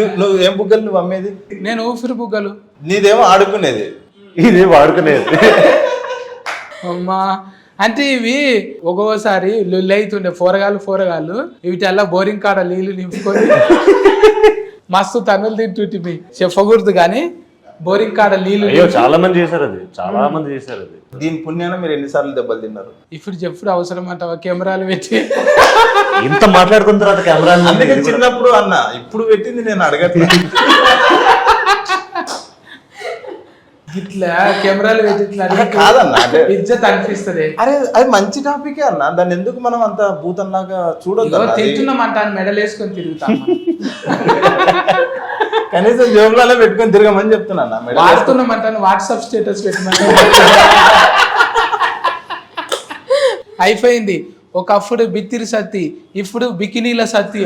నువ్వు ఏం బుగ్గలు నువ్వు అమ్మేది? నేను ఊపిరి బుగ్గలు. నీదేమో ఆడుకునేది, ఇది వాడుకునేది. అమ్మా అంటే ఇవి ఒక్కోసారి లొల్లి అవుతుండే పోరగాళ్ళు వీటల్లా బోరింగ్ కాడ నీళ్లు నింపుకొని మస్తు తన్నులు తింటుంటివి. చెప్పకూడదు కానీ బోరింగ్ కాడ నీళ్లు. అయ్యో చాలా మంది చేశారు అది. దీని పుణ్యాన మీరు ఎన్నిసార్లు దెబ్బలు తిన్నారు? ఇప్పుడు చెప్పుడు అవసరం అంటావా? కెమెరాలు పెట్టి ఇంత మాట్లాడుకున్న తర్వాత కెమెరా అందుకే చిన్నప్పుడు అన్న, ఇప్పుడు పెట్టింది నేను అడగట్లేదు. ఇట్లా కెమెరాలు పెట్టి ఇట్లా కాదన్న, అంటే ఇజ్జత్ అనిపిస్తుంది. అరే అది మంచి టాపికే అన్న, దాన్ని ఎందుకు మనం అంత భూతంలాగా చూడొద్దు. తింటున్నామంట మెడల్ వేసుకొని తిరుగుతాం. కనీసం జోబులలో పెట్టుకొని తిరగమని చెప్తున్నా. వాడుతున్నామంటాను వాట్సాప్ స్టేటస్ పెట్టమని. అయిపోయింది. ఒకప్పుడు బిత్తిరి సత్తి, ఇప్పుడు బికినీల సత్తి.